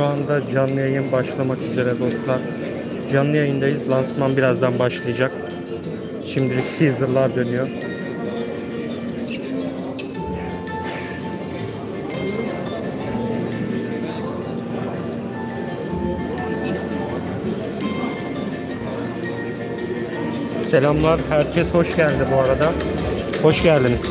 Şu anda canlı yayın başlamak üzere dostlar. Canlı yayındayız. Lansman birazdan başlayacak. Şimdilik teaserlar dönüyor. Selamlar. Herkes hoş geldi bu arada. Hoş geldiniz.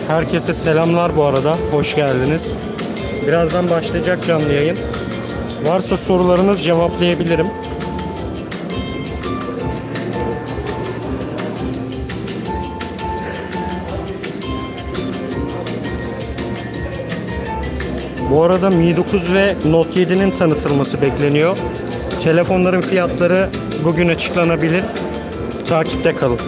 Herkese selamlar bu arada. Hoş geldiniz. Birazdan başlayacak canlı yayın. Varsa sorularınız cevaplayabilirim. Bu arada Mi 9 ve Note 7'nin tanıtılması bekleniyor. Telefonların fiyatları bugün açıklanabilir. Takipte kalın.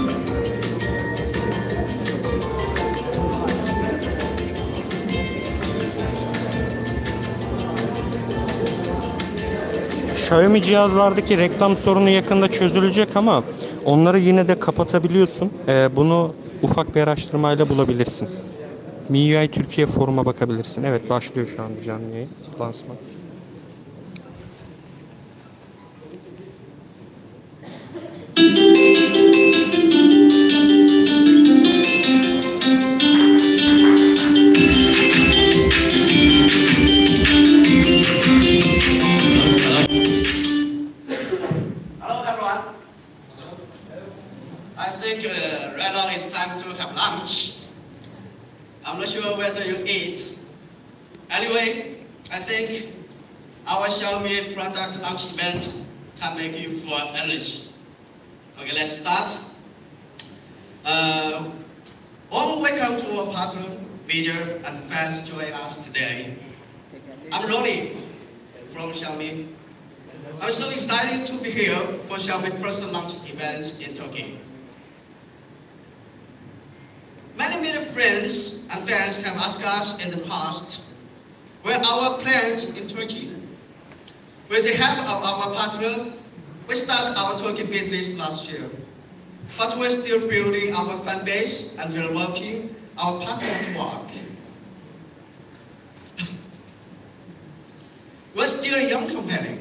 Xiaomi cihazlardaki reklam sorunu yakında çözülecek ama onları yine de kapatabiliyorsun. Bunu ufak bir araştırmayla bulabilirsin. MIUI Türkiye foruma bakabilirsin. Evet, başlıyor şu anda canlı yayın. Lansman. Right now it's time to have lunch. I'm not sure whether you eat. Anyway, I think our Xiaomi product launch event can make you full of energy. Okay, let's start. Warm welcome to our partner, video and fans joining us today. I'm Ronnie from Xiaomi. I'm so excited to be here for Xiaomi first launch event in Turkey. Many friends and fans have asked us in the past where our plans in Turkey. With the help of our partners, we started our Turkey business last year. But we're still building our fan base and developing our partner network. We're still a young company,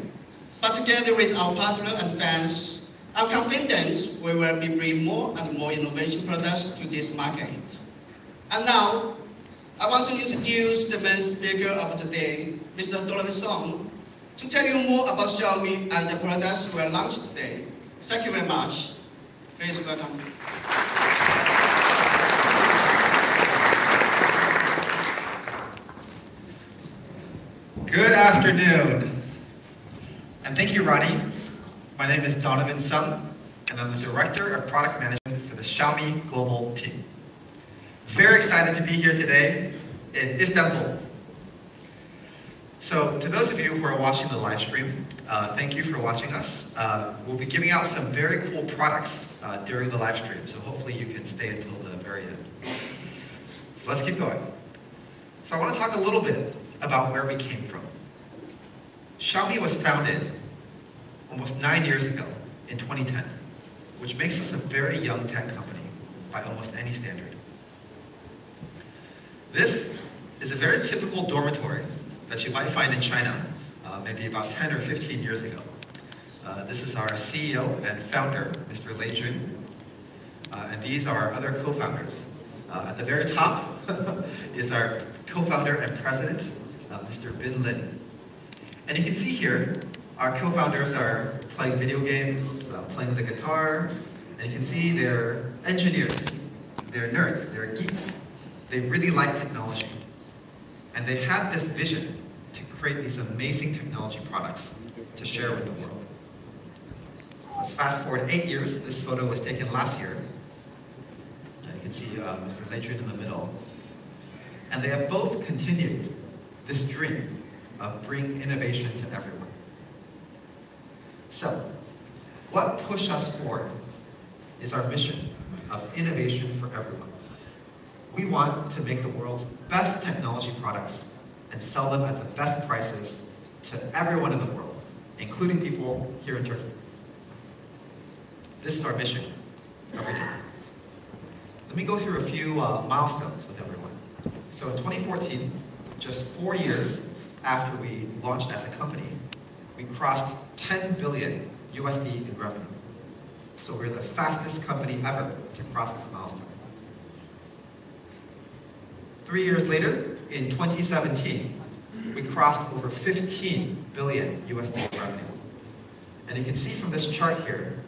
but together with our partner and fans, I'm confident we will be bringing more and more innovation products to this market. And now, I want to introduce the main speaker of the day, Mr. Donald Song, to tell you more about Xiaomi and the products we launched today. Thank you very much. Please welcome. Good afternoon, and thank you, Ronnie. My name is Donovan Sung, and I'm the Director of Product Management for the Xiaomi Global team. Very excited to be here today in Istanbul. So, to those of you who are watching the live stream, thank you for watching us. We'll be giving out some very cool products during the live stream, so hopefully you can stay until the very end. So let's keep going. So I want to talk a little bit about where we came from. Xiaomi was founded almost 9 years ago in 2010. which makes us a very young tech company by almost any standard. This is a very typical dormitory that you might find in China, maybe about 10 or 15 years ago. This is our CEO and founder, Mr. Lei Jun, and these are our other co-founders. At the very top is our co-founder and president, Mr. Bin Lin. And you can see here, our co-founders are playing video games, playing the guitar, and you can see they're engineers, they're nerds, they're geeks. They really like technology. And they had this vision to create these amazing technology products to share with the world. Let's fast forward 8 years. This photo was taken last year. You can see Mr. Lei Jun in the middle. And they have both continued this dream of bringing innovation to everyone. So, what pushed us forward is our mission of innovation for everyone. We want to make the world's best technology products and sell them at the best prices to everyone in the world, including people here in Turkey. This is our mission every day. Let me go through a few milestones with everyone. So in 2014, just 4 years after we launched as a company, we crossed 10 billion USD in revenue. So we're the fastest company ever to cross this milestone. 3 years later, in 2017, we crossed over 15 billion USD revenue. And you can see from this chart here,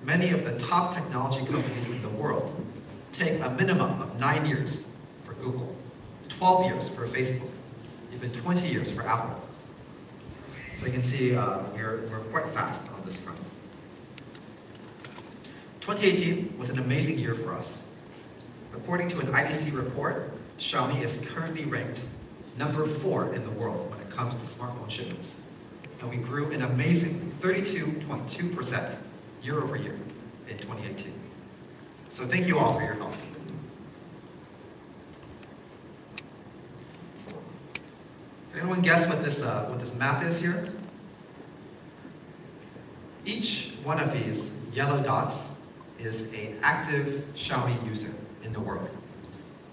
many of the top technology companies in the world take a minimum of 9 years for Google, 12 years for Facebook, even 20 years for Apple. So you can see we're quite fast on this front. 2018 was an amazing year for us. According to an IDC report, Xiaomi is currently ranked number 4 in the world when it comes to smartphone shipments. And we grew an amazing 32.2% year over year in 2018. So thank you all for your help. Can anyone guess what this map is here? Each one of these yellow dots is an active Xiaomi user in the world.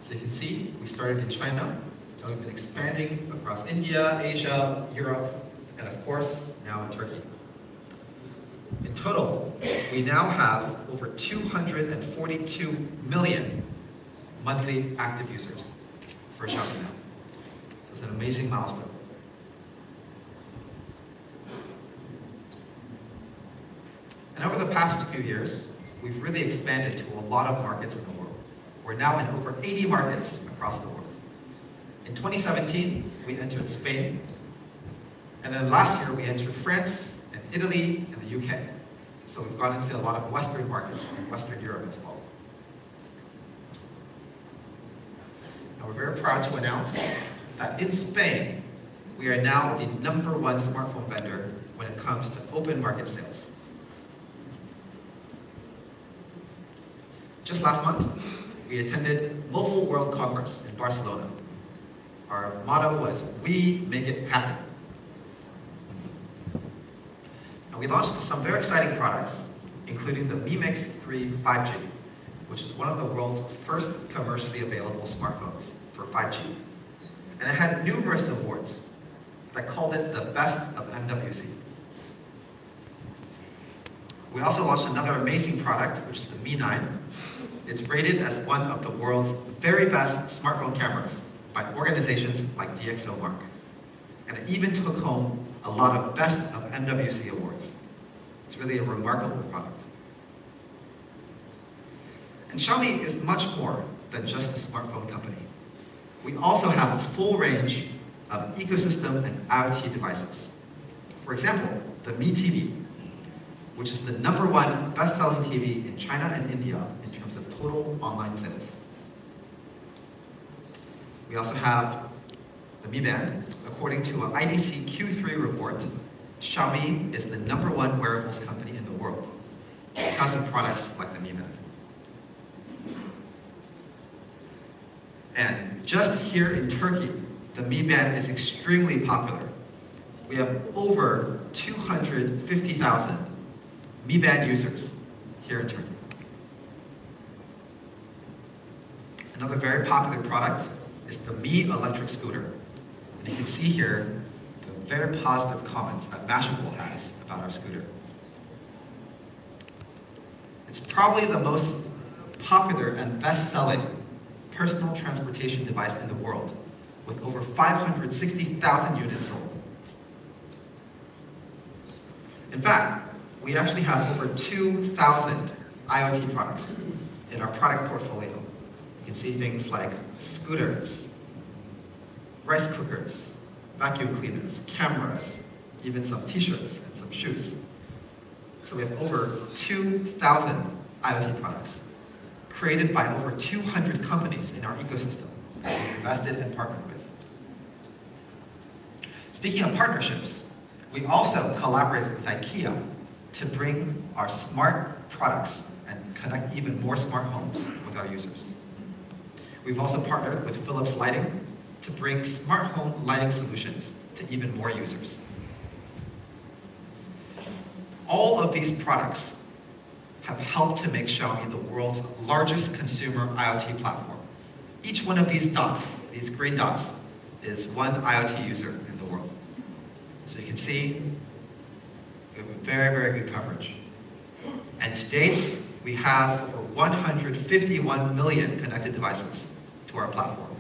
So you can see we started in China, and we've been expanding across India, Asia, Europe, and of course, now in Turkey. In total, we now have over 242 million monthly active users for Xiaomi now. It's an amazing milestone. And over the past few years, we've really expanded to a lot of markets in the world. We're now in over 80 markets across the world. In 2017, we entered Spain. And then last year, we entered France and Italy and the UK. So we've gone into a lot of Western markets in Western Europe as well. Now we're very proud to announce that in Spain, we are now the #1 smartphone vendor when it comes to open market sales. Just last month, we attended Mobile World Congress in Barcelona. Our motto was, "We make it happen." And we launched some very exciting products, including the Mi Mix 3 5G, which is one of the world's first commercially available smartphones for 5G. And it had numerous awards that called it the best of MWC. We also launched another amazing product, which is the Mi 9. It's rated as one of the world's very best smartphone cameras by organizations like DxOMark. And it even took home a lot of Best of MWC awards. It's really a remarkable product. And Xiaomi is much more than just a smartphone company. We also have a full range of ecosystem and IoT devices. For example, the Mi TV, which is the #1 best-selling TV in China and India in terms of total online sales. We also have the Mi Band. According to an IDC Q3 report, Xiaomi is the #1 wearables company in the world because of products like the Mi Band. And just here in Turkey, the Mi Band is extremely popular. We have over 250,000 Mi Band users here in Turkey. Another very popular product is the Mi electric scooter. And you can see here the very positive comments that Mashable has about our scooter. It's probably the most popular and best-selling personal transportation device in the world, with over 560,000 units sold. In fact, we actually have over 2,000 IoT products in our product portfolio. You can see things like scooters, rice cookers, vacuum cleaners, cameras, even some t-shirts and some shoes. So we have over 2,000 IoT products created by over 200 companies in our ecosystem that we've invested and partnered with. Speaking of partnerships, we also collaborated with IKEA to bring our smart products and connect even more smart homes with our users. We've also partnered with Philips Lighting to bring smart home lighting solutions to even more users. All of these products have helped to make Xiaomi the world's largest consumer IoT platform. Each one of these dots, these green dots, is one IoT user in the world. So you can see we have a very, very good coverage. And to date, we have over 151 million connected devices to our platform.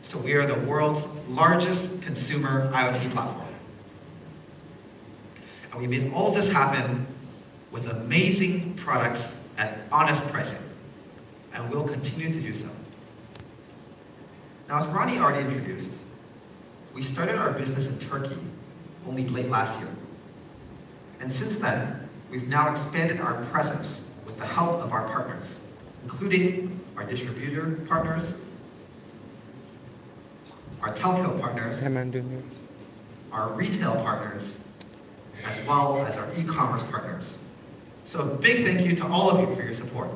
So we are the world's largest consumer IoT platform. And we made all of this happen with amazing products at honest pricing. And we'll continue to do so. Now, as Ronnie already introduced, we started our business in Turkey only late last year. And since then, we've now expanded our presence with the help of our partners, including our distributor partners, our telco partners, our retail partners, as well as our e-commerce partners. So a big thank you to all of you for your support.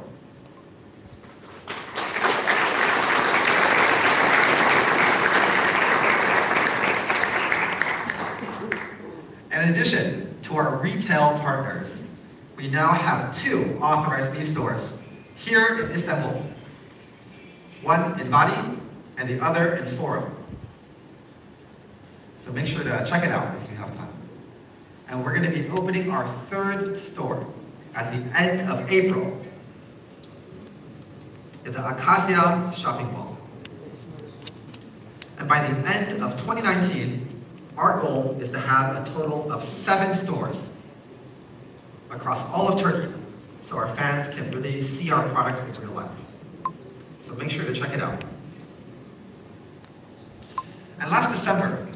In addition to our retail partners, we now have 2 authorized Mi stores here in Istanbul. One in Bali and the other in Forum. So make sure to check it out if you have time. And we're going to be opening our 3rd store at the end of April in the Acacia shopping mall. And by the end of 2019, our goal is to have a total of 7 stores across all of Turkey, so our fans can really see our products in real life. So make sure to check it out. And last December,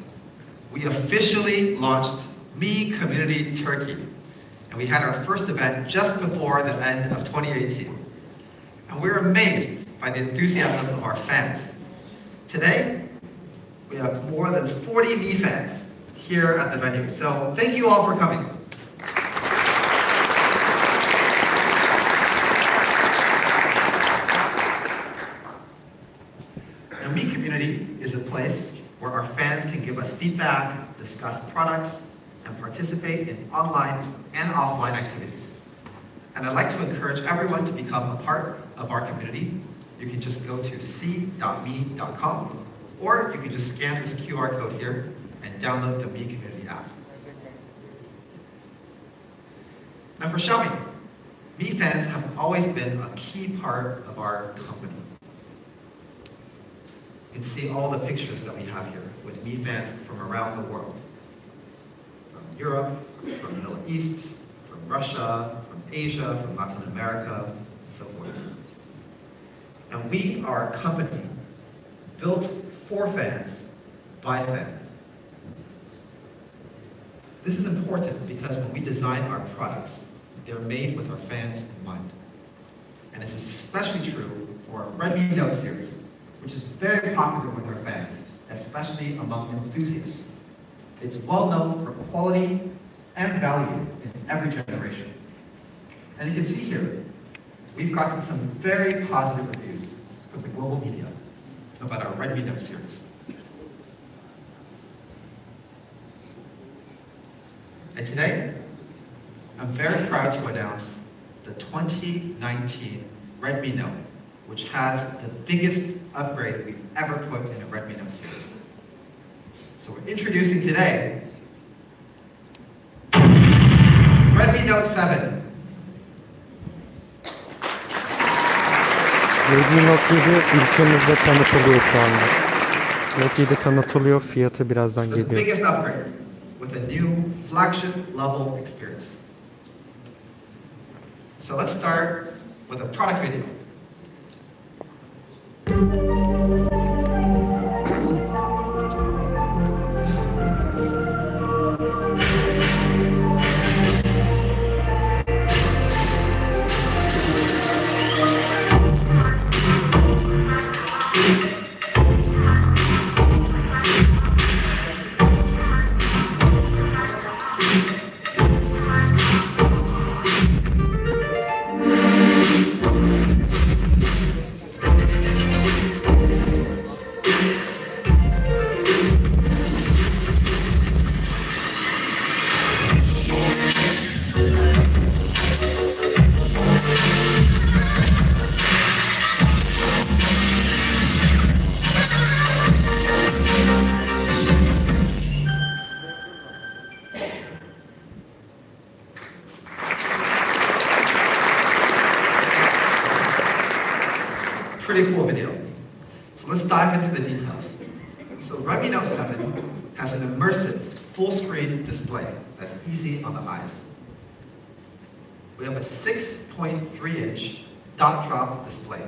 we officially launched Mi Community Turkey. And we had our first event just before the end of 2018. And we were amazed by the enthusiasm of our fans. Today, we have more than 40 Mi fans here at the venue. So thank you all for coming. Now, Mi Community is a place where our fans can give us feedback, discuss products, and participate in online and offline activities. And I'd like to encourage everyone to become a part of our community. You can just go to c.me.com, or you can just scan this QR code here and download the Mi Community app. Now for Xiaomi, Mi fans have always been a key part of our company. You can see all the pictures that we have here with Mi fans from around the world. From Europe, from the Middle East, from Russia, from Asia, from Latin America, and so forth. And we are a company built for fans, by fans. This is important because when we design our products, they're made with our fans in mind. And it's especially true for our Redmi Note series, which is very popular with our fans, especially among enthusiasts. It's well known for quality and value in every generation. And you can see here, we've gotten some very positive reviews from the global media about our Redmi Note series. And today, I'm very proud to announce the 2019 Redmi Note, which has the biggest upgrade we've ever put in a Redmi Note series. So we're introducing today Redmi Note 7. Redmi Note 7 ülkemizde tanıtılıyor şu anda. Note 7 tanıtılıyor, fiyatı birazdan So the geliyor. biggest upgrade with a new flagship level experience. So let's start with a product video. Pretty cool video. So let's dive into the details. So Redmi Note 7 has an immersive full-screen display that's easy on the eyes. We have a 6.3-inch dot-drop display,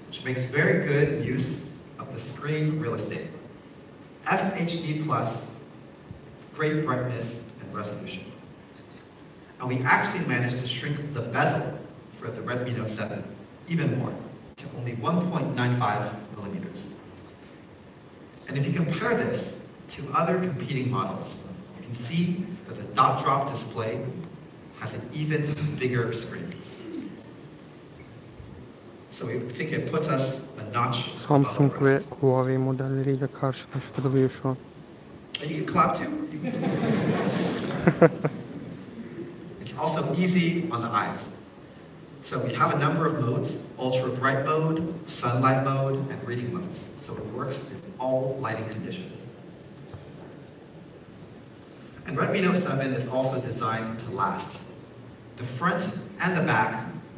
which makes very good use of the screen real estate. FHD+, great brightness and resolution. And we actually managed to shrink the bezel for the Redmi Note 7 even more, to only 1.95 millimeters. And if you compare this to other competing models, you can see that the dot-drop display has an even bigger screen. So we think it puts us a notch Samsung above ve the rest. Huawei modelleriyle karşılaştırılıyor şu an. And you can clap too. It's also easy on the eyes. So we have a number of modes: ultra bright mode, sunlight mode, and reading modes. So it works in all lighting conditions. And Redmi Note 7 is also designed to last. The front and the back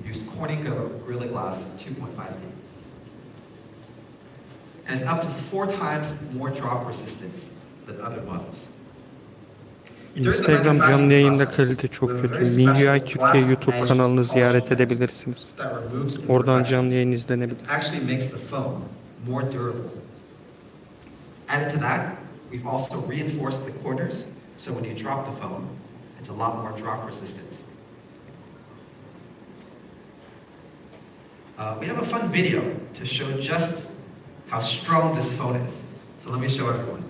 use Corning Gorilla Glass 2.5D. And it's up to 4 times more drop resistant than other models. Instagram canlı yayında kalite çok kötü. MIUI Türkiye YouTube kanalını ziyaret edebilirsiniz. Oradan canlı yayın izlenebilir. Actually makes the phone more durable. Added to that, we've also reinforced the corners, so when you drop the phone, it's a lot more drop resistant. We have a fun video to show just how strong this phone is. So let me show everyone.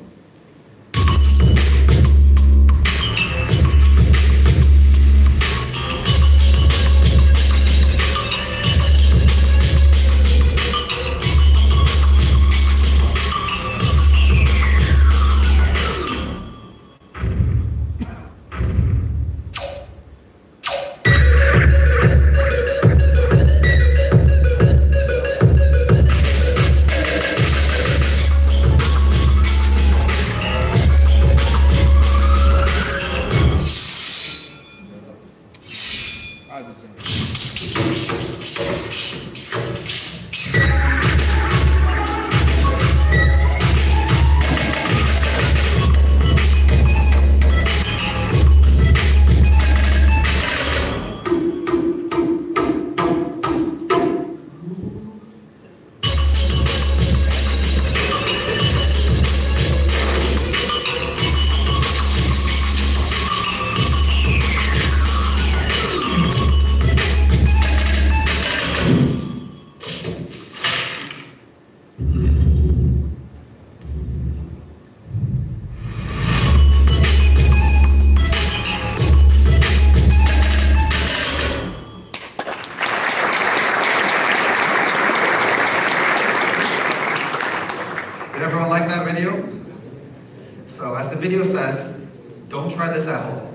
video says, don't try this at home.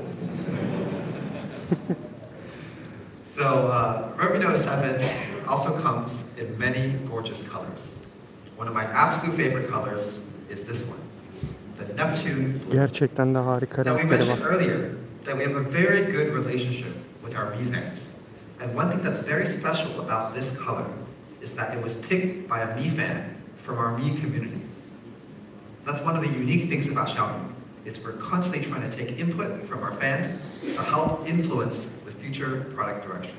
So also comes in many gorgeous colors. One of my absolute favorite colors is this one, the Neptune blue. Gerçekten de harika Now we renkleri mentioned var. earlier that we have a very good relationship with our Mi fans. And one thing that's very special about this color is that it was picked by a Mi fan from our Mi community. That's one of the unique things about Xiaomi, is we're constantly trying to take input from our fans to help influence the future product direction.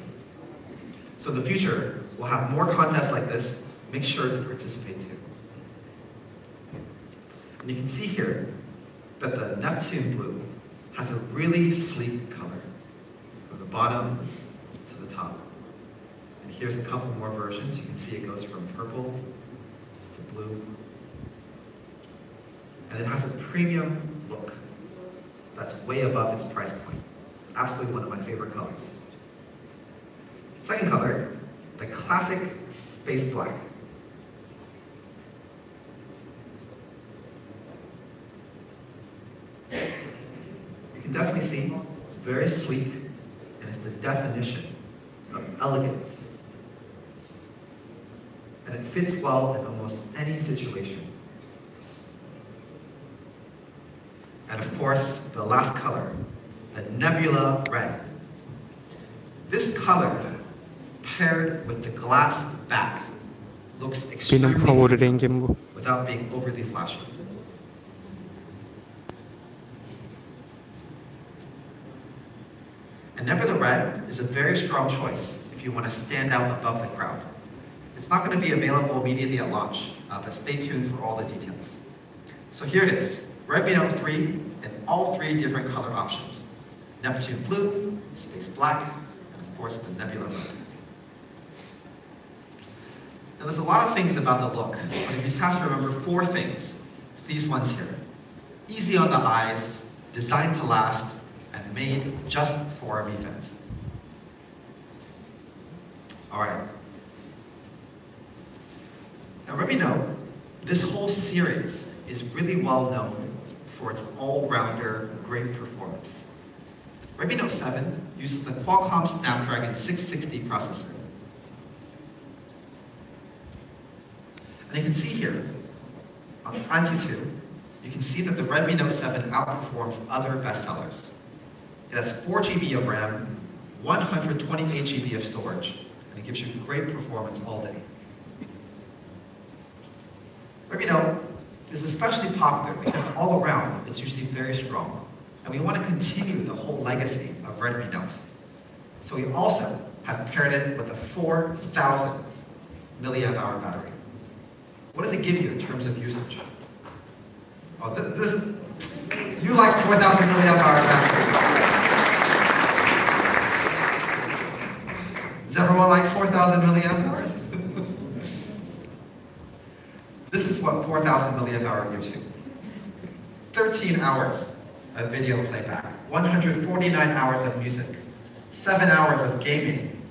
So in the future, we'll have more contests like this. Make sure to participate too. And you can see here that the Neptune blue has a really sleek color from the bottom to the top. And here's a couple more versions. You can see it goes from purple to blue. And it has a premium look that's way above its price point. It's absolutely one of my favorite colors. Second color, the classic space black. You can definitely see it's very sleek and it's the definition of elegance. And it fits well in almost any situation. And of course, the last color, the nebula red. This color, paired with the glass back, looks extremely Benim favori rengim bu. without being overly flashy. And nebula red is a very strong choice if you want to stand out above the crowd. It's not going to be available immediately at launch, but stay tuned for all the details. So here it is, Redmi Note 3 in all three different color options. Neptune blue, space black, and of course the nebula red. Now there's a lot of things about the look, but you just have to remember four things. It's these ones here. Easy on the eyes, designed to last, and made just for our Mi fans. All right. Now Redmi Note, this whole series is really well known for its all-rounder great performance. Redmi Note 7 uses the Qualcomm Snapdragon 660 processor. And you can see here, on Antutu, you can see that the Redmi Note 7 outperforms other bestsellers. It has 4 GB of RAM, 128 GB of storage, and it gives you great performance all day. Redmi Note is especially popular because all around it's usually very strong. And we want to continue the whole legacy of Redmi Note. So we also have paired it with a 4,000 milliamp hour battery. What does it give you in terms of usage? Oh, you like 4,000 milliamp hour battery. Does everyone like 4,000 milliamp hours? This is what 4,000 milliamp hour gives you. 13 hours of video playback, 149 hours of music, 7 hours of gaming,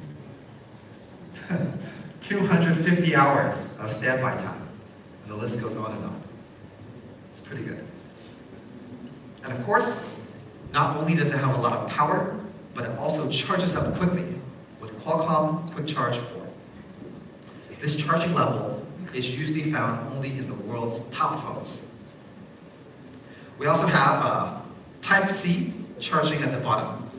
250 hours of standby time, and the list goes on and on. It's pretty good. And of course, not only does it have a lot of power, but it also charges up quickly with Qualcomm Quick Charge 4. This charging level is usually found only in the world's top phones. We also have Type-C charging at the bottom.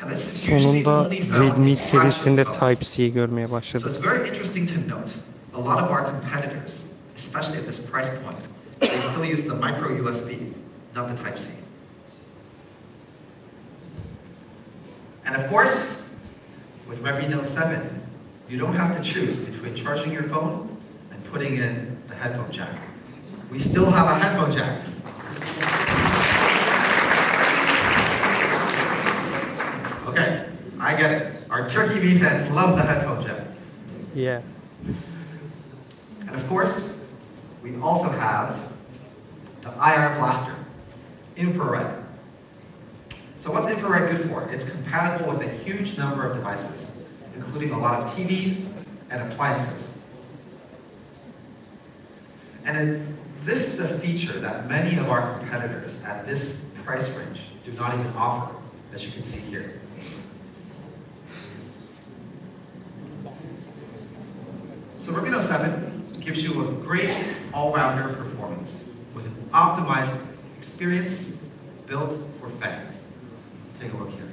And this is usually Sonunda only found Redmi in serisinde flagship phones. Type-C görmeye So başladık. it's very interesting to note, a lot of our competitors, especially at this price point, they still use the micro USB, not the Type-C. And of course, with Redmi Note 7, you don't have to choose between charging your phone and putting in the headphone jack. We still have a headphone jack. Okay, I get it. Our Turkey Mi fans love the headphone jack. Yeah. And of course, we also have the IR blaster, infrared. So what's infrared good for? It's compatible with a huge number of devices, including a lot of TVs and appliances. And this is a feature that many of our competitors at this price range do not even offer, as you can see here. So Redmi 7 gives you a great all-rounder performance with an optimized experience built for fans. Take a look here.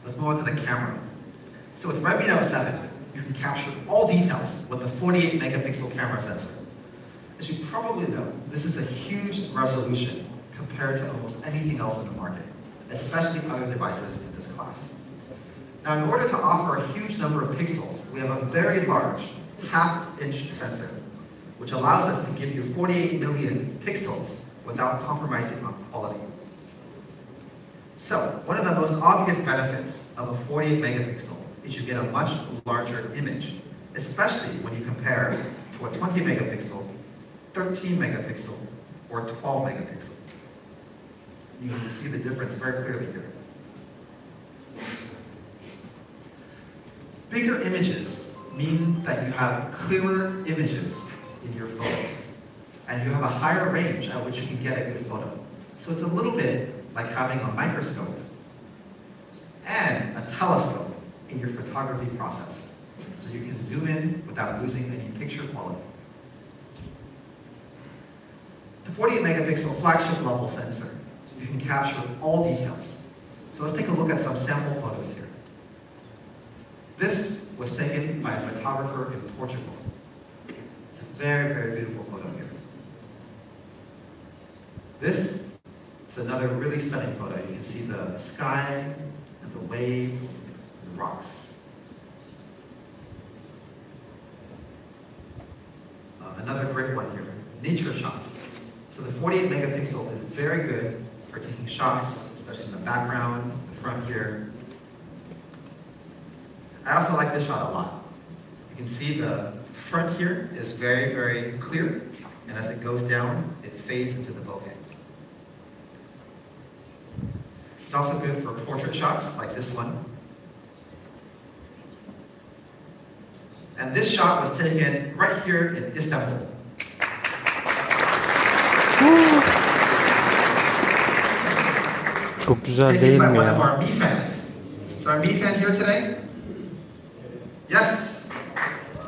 Let's move on to the camera. So with Redmi Note 7, you can capture all details with a 48 megapixel camera sensor. As you probably know, this is a huge resolution compared to almost anything else in the market, especially other devices in this class. Now, in order to offer a huge number of pixels, we have a very large half-inch sensor, which allows us to give you 48 million pixels without compromising on quality. So, one of the most obvious benefits of a 48 megapixel is you get a much larger image, especially when you compare to a 20 megapixel, 13 megapixel, or 12 megapixel. You can see the difference very clearly here. Bigger images mean that you have clearer images in your photos, and you have a higher range at which you can get a good photo. So it's a little bit like having a microscope and a telescope in your photography process. So you can zoom in without losing any picture quality. The 48 megapixel flagship level sensor, you can capture all details. So let's take a look at some sample photos here. This was taken by a photographer in Portugal. It's a very, very beautiful photo here. This is another really stunning photo. You can see the sky and the waves and the rocks. Another great one here, nature shots. So the 48 megapixel is very good for taking shots, especially in the background, the front here. I also like this shot a lot. You can see the front here is very, very clear, and as it goes down, it fades into the bokeh. It's also good for portrait shots, like this one. And this shot was taken right here in Istanbul. Çok güzel değil mi One ya? of our Mi fans. Is our Mi fan here today? Yes.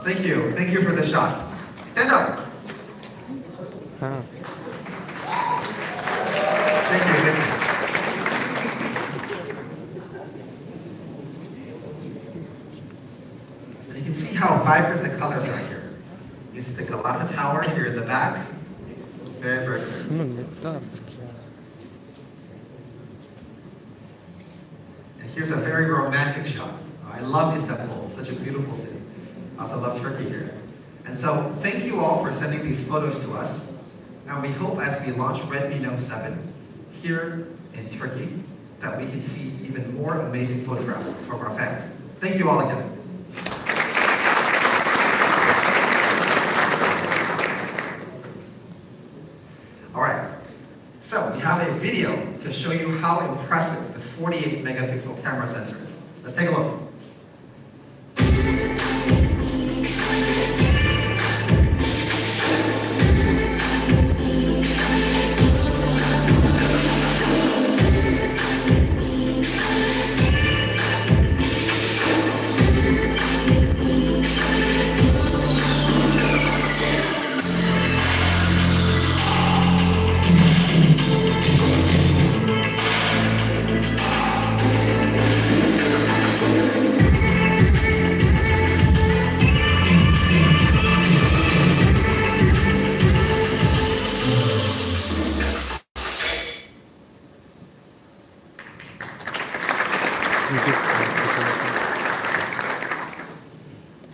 Thank you. Thank you for the shot. Stand up. Ha. Thank you. Thank you. And you can see how vibrant the colors are here. You see the Galata Tower here in the back. Very, very good. Şunu ne artık ya? And here's a very romantic shot. I love Istanbul, such a beautiful city. I also love Turkey here. And so thank you all for sending these photos to us. And we hope as we launch Redmi Note 7 here in Turkey, that we can see even more amazing photographs from our fans. Thank you all again. All right, so we have a video to show you how impressive the 48 megapixel camera sensor is. Let's take a look.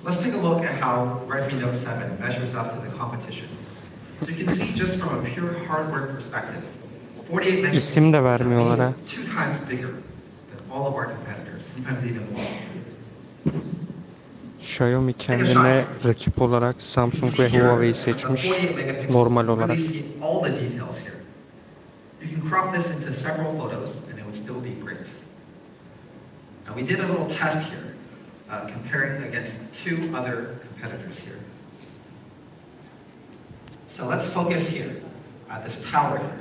Let's take a look at how Redmi Note 7 measures up to the competition. So you can see just from a pure hardware perspective, 48 İsim de megapixels vermiyorlar ha. is 2 times bigger than all of our competitors, sometimes even more. Xiaomi kendine rakip olarak Samsung ve Huawei'yi seçmiş normal olarak. All the details here. You can crop this into several photos and it would still be great. Now we did a little test here, comparing against 2 other competitors here. So let's focus here at this tower here.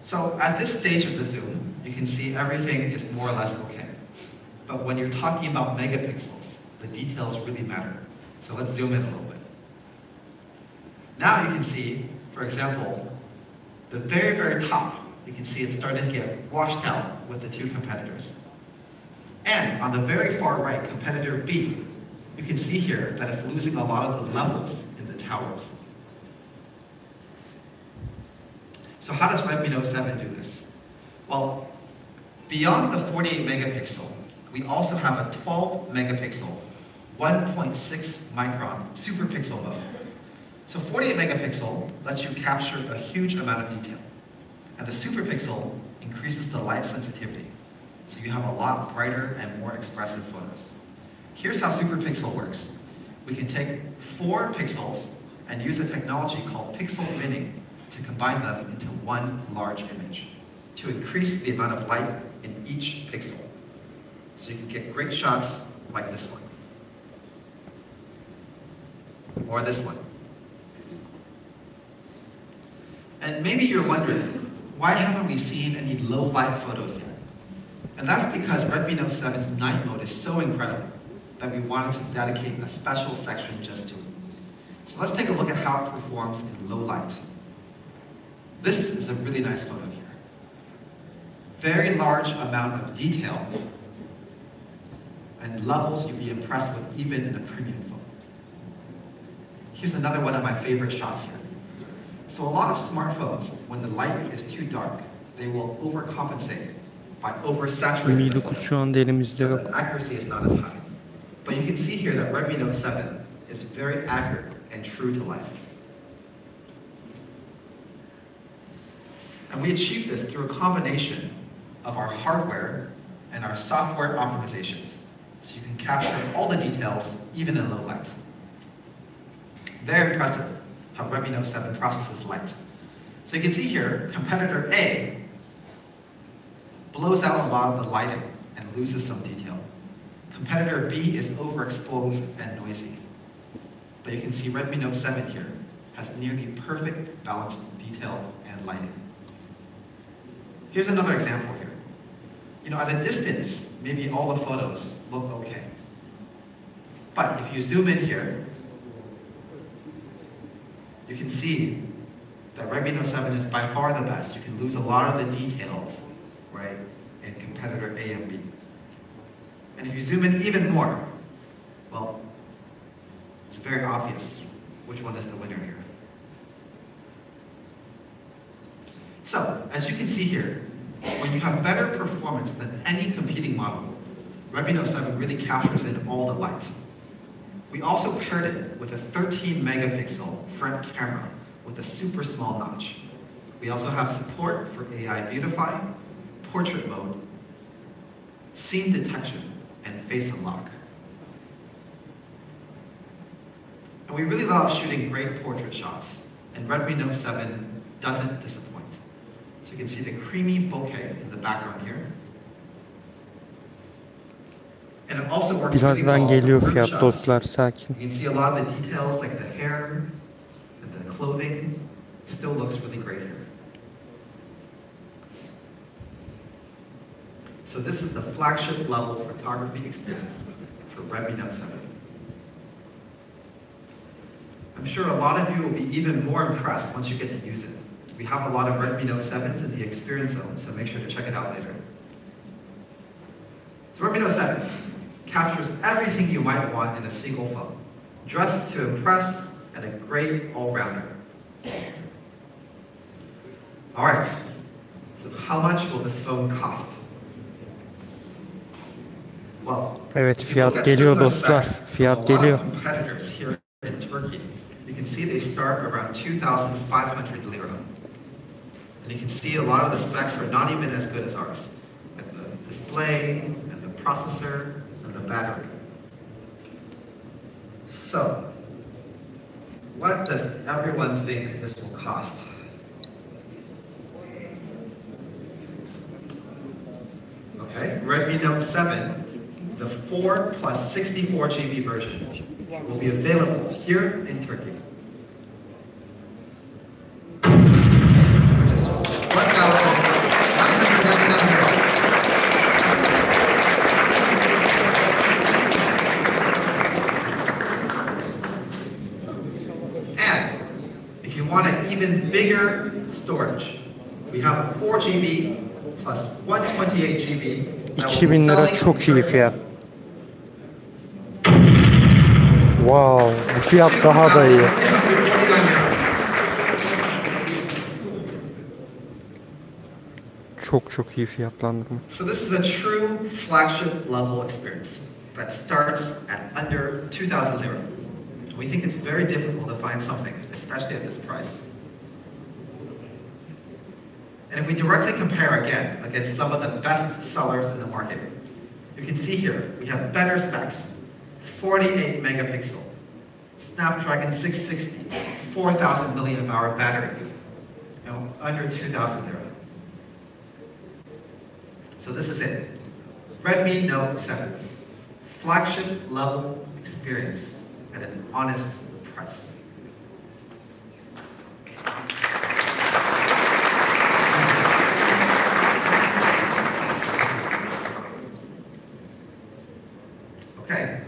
So at this stage of the zoom, you can see everything is more or less okay. But when you're talking about megapixels, the details really matter. So let's zoom in a little bit. Now you can see, for example, the very, very top, you can see it's starting to get washed out with the two competitors. And on the very far right, competitor B, you can see here that it's losing a lot of the levels in the towers. So how does Redmi Note 7 do this? Well, beyond the 48 megapixel, we also have a 12 megapixel, 1.6 micron super pixel mode. So 48 megapixel lets you capture a huge amount of detail. And the super pixel increases the light sensitivity. So you have a lot brighter and more expressive photos. Here's how super pixel works. We can take 4 pixels and use a technology called pixel binning to combine them into one large image to increase the amount of light in each pixel. So you can get great shots like this one. Or this one. And maybe you're wondering, why haven't we seen any low light photos yet? And that's because Redmi Note 7's night mode is so incredible that we wanted to dedicate a special section just to it. So let's take a look at how it performs in low light. This is a really nice photo here. Very large amount of detail and levels you'd be impressed with even in a premium phone. Here's another one of my favorite shots here. So a lot of smartphones, when the light is too dark, they will overcompensate by oversaturating the Mi9 şu anda elimizde so yok. that accuracy is not as high. But you can see here that Redmi Note 7 is very accurate and true to life. And we achieve this through a combination of our hardware and our software optimizations. So you can capture all the details, even in low light. Very impressive how Redmi Note 7 processes light. So you can see here, competitor A blows out a lot of the lighting and loses some detail. Competitor B is overexposed and noisy. But you can see Redmi Note 7 here has nearly perfect balanced detail and lighting. Here's another example here. You know, at a distance, maybe all the photos look okay. But if you zoom in here, you can see that Redmi Note 7 is by far the best. You can lose a lot of the details, right, in competitor A and B. And if you zoom in even more, well, it's very obvious which one is the winner here. So, as you can see here, when you have better performance than any competing model, Redmi Note 7 really captures in all the light. We also paired it with a 13 megapixel front camera with a super small notch. We also have support for AI Beautify, portrait mode, scene detection, and face unlock. And we really love shooting great portrait shots, and Redmi Note 7 doesn't disappoint. So you can see the creamy bokeh in the background here. And it also works really Birazdan well geliyor with fiyat shots. dostlar, sakin. You can see a lot of the details like the hair and the clothing still looks really great here. So this is the flagship level photography experience for Redmi Note 7. I'm sure a lot of you will be even more impressed once you get to use it. We have a lot of Redmi Note 7s in the experience zone, so make sure to check it out later. So Redmi Note 7 captures everything you might want in a single phone, dressed to impress and a great all-rounder. All right, so how much will this phone cost? Well, Evet, fiyat geliyor dostlar. Fiyat geliyor. Competitors here in Turkey, you can see they start around 2,500 lira. And you can see a lot of the specs are not even as good as ours. Like the display, and the processor, and the battery. So, what does everyone think this will cost? Okay, Redmi Note 7, the 4 plus 64 GB version will be available here in Turkey. For just 1,999 euros. even bigger storage. We have 4 GB plus 128 GB. 2000 lira çok iyi fiyat. Wow, bu fiyat daha da iyi. Çok iyi fiyatlandırma. So this is a true flagship level experience that starts at under 2000 lira. We think it's very difficult to find something, especially at this price. And if we directly compare again against some of the best sellers in the market, you can see here we have better specs, 48 megapixel, Snapdragon 660, 4,000 mAh battery, under 2,000 lira. So this is it. Redmi Note 7, flagship level experience at an honest price. Okay.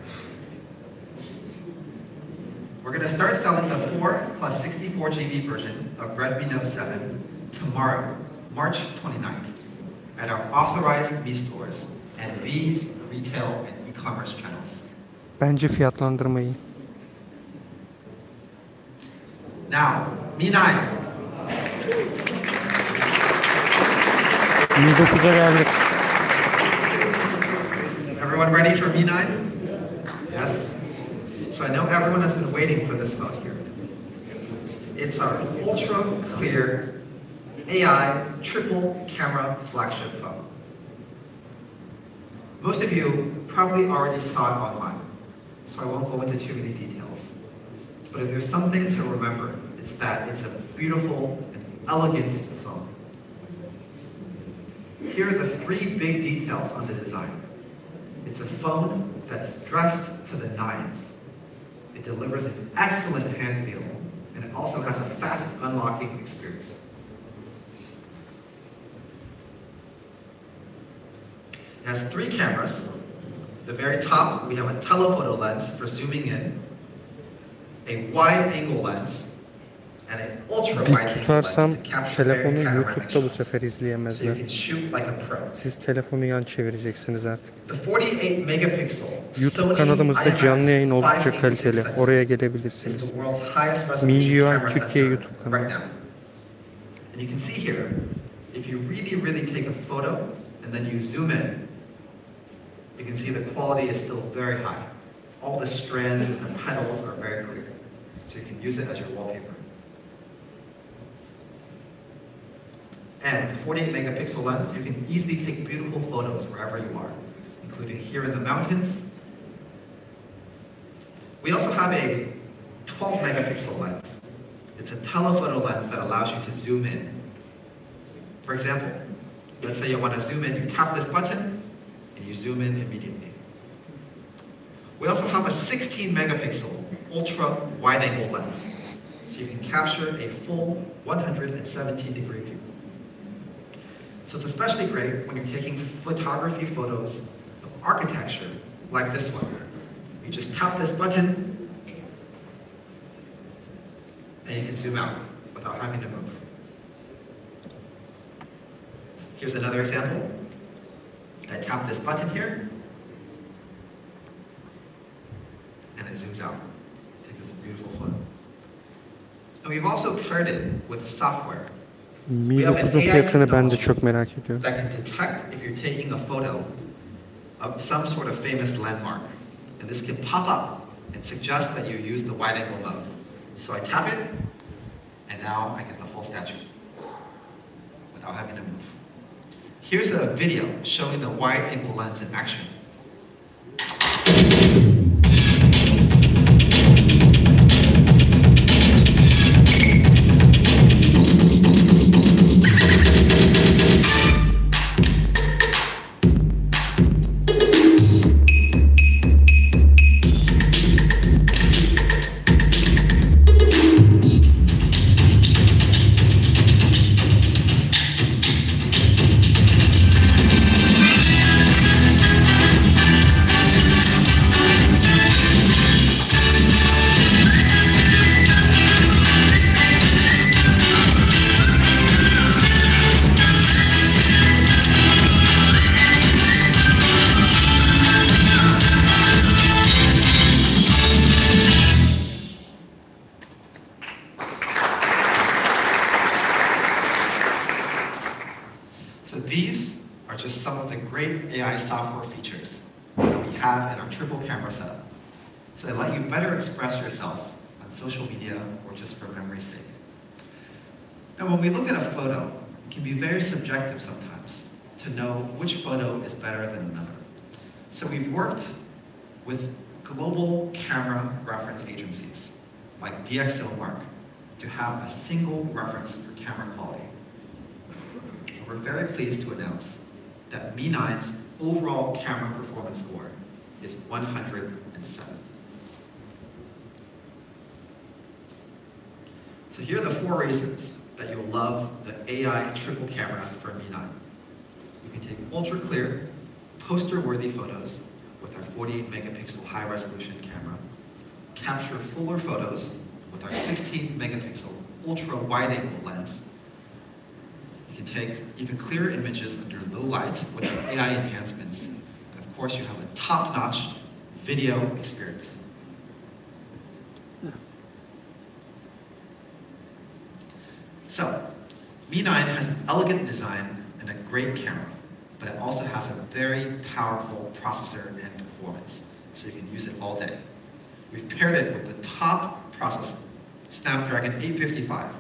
We're going to start selling the 4 plus 64 GB version of Redmi Note 7 tomorrow, March 29th, at our authorized Mi stores and these retail and e-commerce channels. Bence fiyatlandırmayı. Now, Mi 9. Mi 9'a geldik. Everyone ready for Mi 9? Yes? So I know everyone has been waiting for this phone here. It's our ultra clear AI triple camera flagship phone. Most of you probably already saw it online, so I won't go into too many details. But if there's something to remember, it's that it's a beautiful and elegant phone. Here are the 3 big details on the design. It's a phone that's dressed to the nines. It delivers an excellent hand feel, and it also has a fast unlocking experience. It has 3 cameras. At the very top, we have a telephoto lens for zooming in, a wide-angle lens, and an ultra-wide Dik angle tutarsam lens to capture telefonu very YouTube'da bu panoramic sefer shots. So you izleyemezler. can shoot like a pro. Siz telefonu yan çevireceksiniz artık. The 48 megapixel YouTube Sony kanalımızda IMAX canlı yayın oldukça 586 kaliteli. lens Oraya is gelebilirsiniz. the world's highest resolution MIUI camera Türkiye sensor YouTube kanalı. right now. And you can see here, if you really take a photo and then you zoom in, you can see the quality is still very high. All the strands and the petals are very clear. So you can use it as your wallpaper. And with the 48 megapixel lens, you can easily take beautiful photos wherever you are, including here in the mountains. We also have a 12 megapixel lens. It's a telephoto lens that allows you to zoom in. For example, let's say you want to zoom in, you tap this button, and you zoom in immediately. We also have a 16 megapixel ultra wide angle lens, so you can capture a full 117-degree view. So it's especially great when you're taking photography photos of architecture like this one. You just tap this button, and you can zoom out without having to move. Here's another example. I tap this button here, and it zooms out. Take this beautiful photo. And we've also paired it with software. Mi 9'un fiyatını ben de çok merak ediyorum. That can detect if you're taking a photo of some sort of famous landmark. And this can pop up and suggest that you use the wide angle mode. So I tap it, and now I get the whole statue without having to move. Here's a video showing the wide angle lens in action. that we have in our triple camera setup. So they let you better express yourself on social media or just for memory's sake. Now when we look at a photo, it can be very subjective sometimes to know which photo is better than another. So we've worked with global camera reference agencies like DxOMark to have a single reference for camera quality. And we're very pleased to announce that Mi 9's overall camera performance score is 107. So here are the 4 reasons that you'll love the AI triple camera for Mi 9. You can take ultra clear, poster-worthy photos with our 48 megapixel high resolution camera, capture fuller photos with our 16 megapixel ultra wide angle lens. You can take even clearer images under low light with our AI enhancements. And of course, you have a top-notch video experience. So, Mi 9 has an elegant design and a great camera, but it also has a very powerful processor and performance, so you can use it all day. We've paired it with the top processor, Snapdragon 855,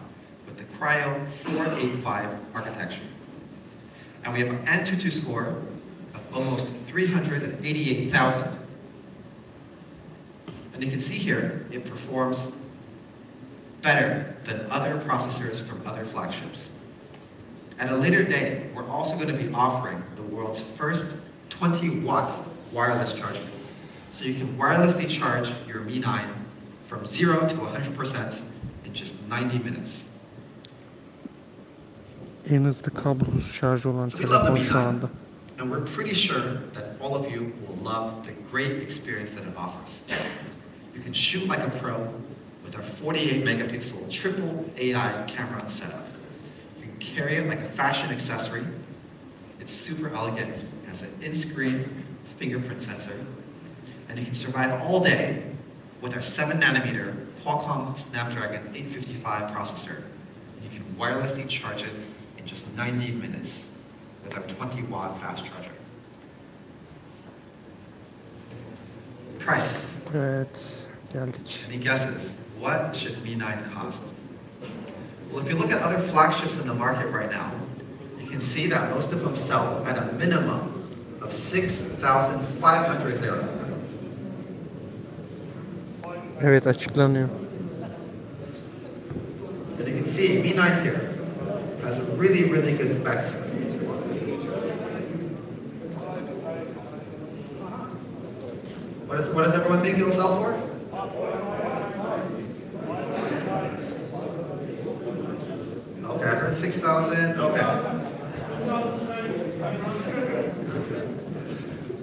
with the Cryo 485 architecture. And we have an Antutu score of almost 388,000. And you can see here, it performs better than other processors from other flagships. At a later date, we're also going to be offering the world's first 20-watt wireless charger. So you can wirelessly charge your Mi 9 from 0 to 100% in just 90 minutes. En hızlı kablosuz şarj olan So we love the telefon Mi şu 9, anda. and we're pretty sure that all of you will love the great experience that it offers. You can shoot like a pro with our 48 megapixel triple AI camera setup. You can carry it like a fashion accessory. It's super elegant. It has an in-screen fingerprint sensor. And you can survive all day with our 7nm Qualcomm Snapdragon 855 processor. You can wirelessly charge it in just 90 minutes with our 20-watt fast charger. Price. Evet, geldik. Any guesses? What should Mi 9 cost? Well, if you look at other flagships in the market right now, you can see that most of them sell at a minimum of 6,500 lira. Evet, açıklanıyor. And you can see Mi 9 here has really, really good specs here. What does everyone think it'll sell for? Okay, I heard 6,000. Okay.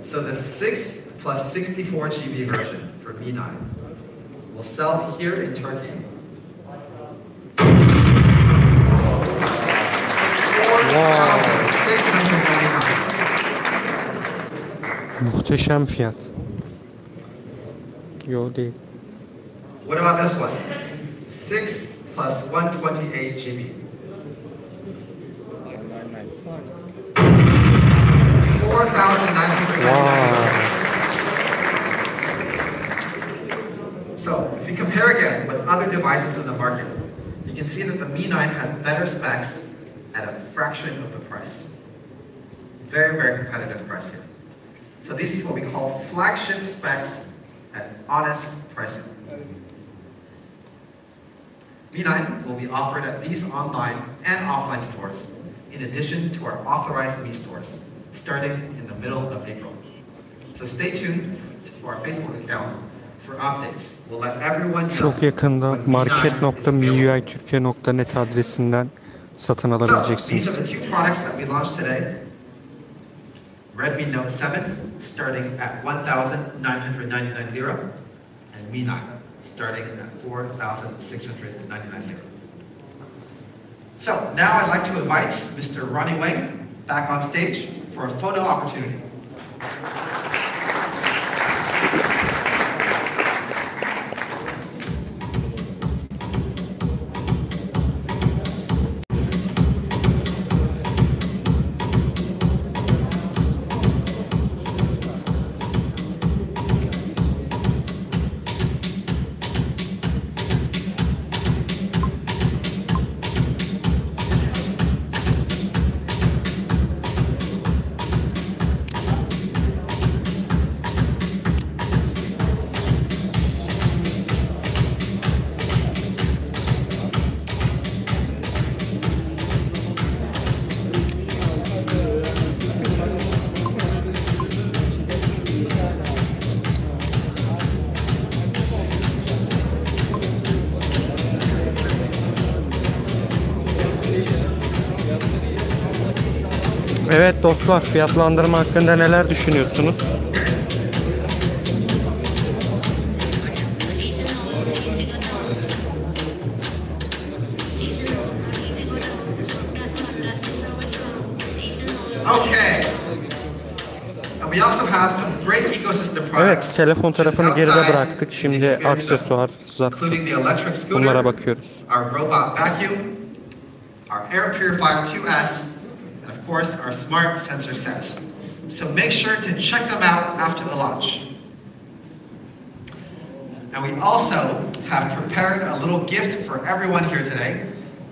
So the 6 plus 64 GB version for Mi 9 will sell here in Turkey. Muhteşem fiyat. Yo değil. What about this one? 6 plus 128 GB. 4,999. So, if you compare again with other devices in the market, you can see that the Mi 9 has better specs at a fraction of the price. Very, very competitive price here. So this is what we call flagship specs at honest pricing. Mi 9 will be offered at these online and offline stores, in addition to our authorized Mi stores, starting in the middle of April. So stay tuned to our Facebook account for updates. We'll let everyone know. Çok yakında market.miuitürkiye.net adresinden satın alabileceksiniz. So, these are the two products that we launched today. Redmi Note 7, starting at 1,999 lira, and Mi 9, starting at 4,699 lira. So, now I'd like to invite Mr. Ronnie Wang back on stage for a photo opportunity. Evet dostlar, fiyatlandırma hakkında neler düşünüyorsunuz? Okay. And we also have some great ecosystem products. Evet, telefon tarafını geride bıraktık. Şimdi aksesuar, zat, including the electric scooter, bunlara bakıyoruz. our robot vacuum, our air purifier 2S, and of course our smart sensor set. So make sure to check them out after the launch. And we also have prepared a little gift for everyone here today.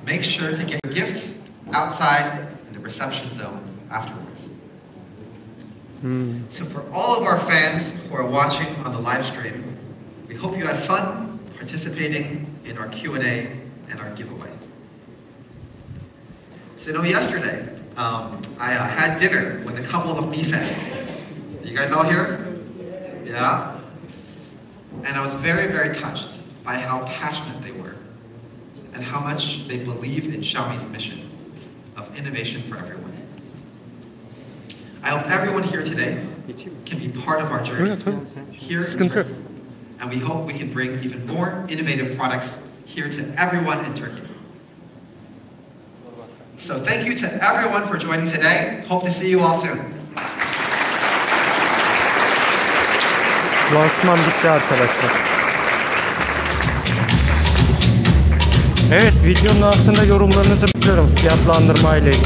Make sure to get your gift outside in the reception zone afterwards. So for all of our fans who are watching on the live stream, we hope you had fun participating in our Q&A and our giveaway. So yesterday, I had dinner with a couple of Mi fans. You guys all here? Yeah? And I was very, very touched by how passionate they were and how much they believe in Xiaomi's mission of innovation for everyone. I hope everyone here today can be part of our journey here in Turkey. And we hope we can bring even more innovative products here to everyone in Turkey. So thank you to everyone for joining today. Hope to see you all soon. Lansman bitti arkadaşlar. Evet, videonun altında yorumlarınızı bekliyorum fiyatlandırma ile ilgili.